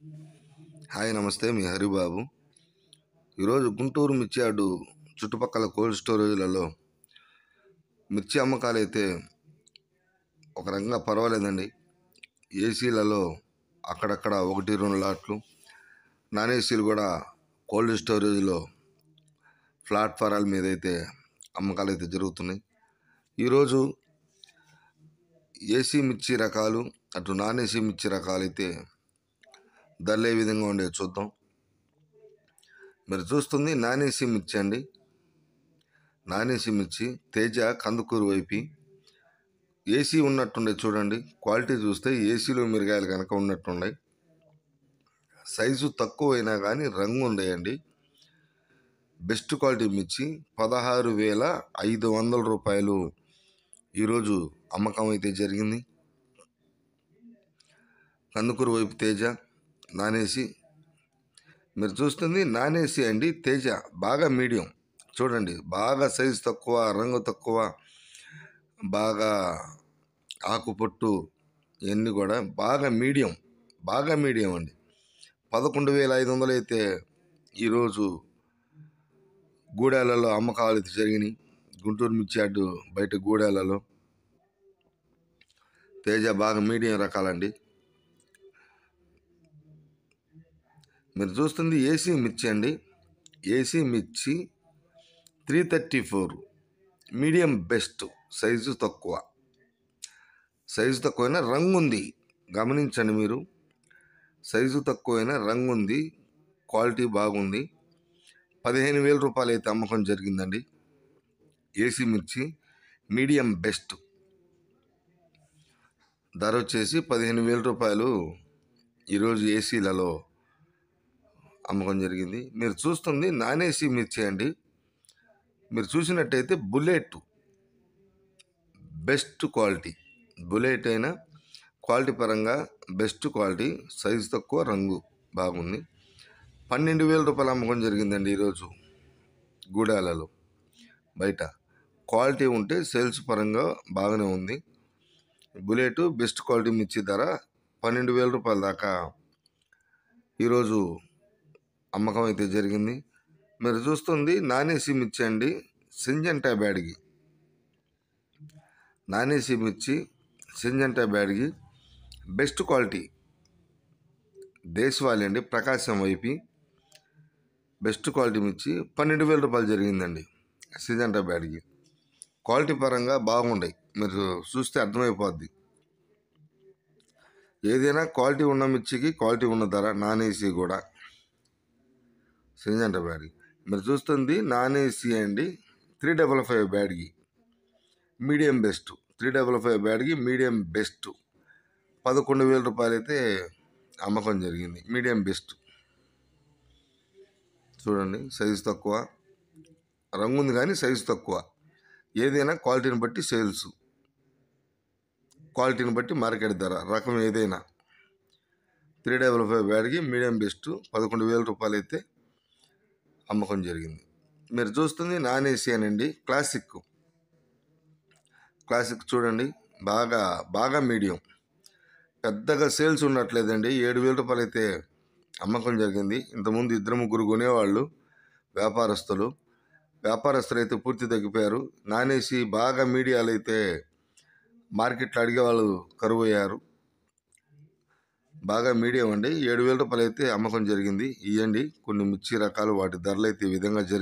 Hi నమస్తే, మీ హరిబాబు. ఈరోజు గుంటూరు మిర్చి యార్డు చుట్టుపక్కల కోల్డ్ స్టోరేజ్లలో మిర్చి అమ్మకాలు అయితే ఒక రకంగా పర్వాలేదండి. ఏసీలలో అక్కడక్కడ 1-2 లాట్లు, నాన్ ఏసీలు కూడా కోల్డ్ స్టోరేజ్లో ప్లాట్ఫారాల మీద అయితే అమ్మకాలు అయితే జరుగుతున్నాయి. ఈరోజు ఏసీ మిర్చి రకాలు, అటు నాన్ ఏసీ మిర్చి రకాలు అయితే ధరలు ఏ విధంగా ఉండేవి చూద్దాం. మీరు చూస్తుంది నాన్ ఏసీ మిర్చి అండి. నాన్ ఏసీ మిర్చి తేజ కందుకూరు వైపు ఏసీ ఉన్నట్టుండే చూడండి. క్వాలిటీ చూస్తే ఏసీలో మిరగాయలు కనుక ఉన్నట్టున్నాయి. సైజు తక్కువైనా కానీ రంగు ఉండేయండి. బెస్ట్ క్వాలిటీ మిర్చి 16,500 రూపాయలు ఈరోజు అమ్మకం అయితే జరిగింది. కందుకూరు వైపు తేజ నాన్ ఏసీ. మీరు చూస్తుంది నాన్ ఏసీ అండి. తేజ బాగా మీడియం చూడండి. బాగా సైజు తక్కువ, రంగు తక్కువ, బాగా ఆకుపొట్టు ఇవన్నీ కూడా బాగా మీడియం అండి. 11,500 అయితే ఈరోజు గూడాలలో అమ్మకాలు అయితే జరిగినాయి. గుంటూరు మిర్చి యార్డు బయట గూడాలలో తేజ బాగా మీడియం రకాలండి. మీరు చూస్తుంది ఏసీ మిర్చి అండి. ఏసీ మిర్చి 334 మీడియం బెస్ట్. సైజు తక్కువైనా రంగు ఉంది. గమనించండి మీరు. సైజు తక్కువైనా రంగు ఉంది, క్వాలిటీ బాగుంది. 15,000 రూపాయలు అయితే అమ్మకం జరిగిందండి. ఏసీ మిర్చి మీడియం బెస్ట్ ధర వచ్చేసి 15,000 రూపాయలు ఈరోజు ఏసీలలో అమ్మకం జరిగింది. మీరు చూస్తుంది నాన్ ఏసీ మిర్చి అండి. మీరు చూసినట్టయితే బుల్లెట్ బెస్ట్ క్వాలిటీ. బుల్లెట్ అయినా క్వాలిటీ పరంగా బెస్ట్ క్వాలిటీ, సైజు తక్కువ, రంగు బాగుంది. 12,000 రూపాయలు అమ్మకం జరిగిందండి ఈరోజు గూడాలలో బయట. క్వాలిటీ ఉంటే సేల్స్ పరంగా బాగానే ఉంది. బుల్లెట్ బెస్ట్ క్వాలిటీ మిర్చి ధర 12,000 రూపాయల దాకా ఈరోజు అమ్మకం అయితే జరిగింది. మీరు చూస్తుంది నాన్ ఏసీ మిర్చి అండి. సింజంటా బ్యాడ్గి నాన్ ఏసీ మిర్చి, సింజంటా బ్యాడ్గి బెస్ట్ క్వాలిటీ. దేశవాళీ అండి, ప్రకాశం వైపు బెస్ట్ క్వాలిటీ మిర్చి 12,000 రూపాయలు జరిగిందండి. సింజంటా బ్యాడ్గి క్వాలిటీ పరంగా బాగుంటాయి. మీరు చూస్తే అర్థమైపోద్ది. ఏదైనా క్వాలిటీ ఉన్న మిర్చికి క్వాలిటీ ఉన్న ధర. నాన్ ఏసీ కూడా సింజంటా బ్యాడ్గి. మీరు చూస్తుంది నాన్ ఏసీ అండి. 355 Byadgi medium best. 355 Byadgi medium best 11,000 రూపాయలు అయితే అమ్మకం జరిగింది. మీడియం బెస్ట్ చూడండి. సైజు తక్కువ, రంగు ఉంది కానీ సైజు తక్కువ. ఏదైనా క్వాలిటీని బట్టి సేల్స్, క్వాలిటీని బట్టి మార్కెట్ ధర. రకం ఏదైనా 355 బ్యాడ్కి మీడియం బెస్ట్ 11,000 రూపాయలు అయితే అమ్మకం జరిగింది. మీరు చూస్తుంది నాన్ ఏసీ అనండి. క్లాసిక్ చూడండి. బాగా మీడియం, పెద్దగా సేల్స్ ఉండట్లేదండి. 7,000 రూపాయలు అయితే అమ్మకం జరిగింది. ఇంతకుముందు 2-3 కొనేవాళ్ళు వ్యాపారస్తులు అయితే పూర్తి తగ్గిపోయారు. నాన్ ఏసీ బాగా మీడియాలు అయితే మార్కెట్లో అడిగేవాళ్ళు కరువు అయ్యారు. బాగా మీడియం అండి. 7,000 రూపాయలు అయితే అమ్మకం జరిగింది. ఇవ్వండి కొన్ని మిర్చి రకాలు, వాటి ధరలు అయితే ఈ విధంగా జరిగింది.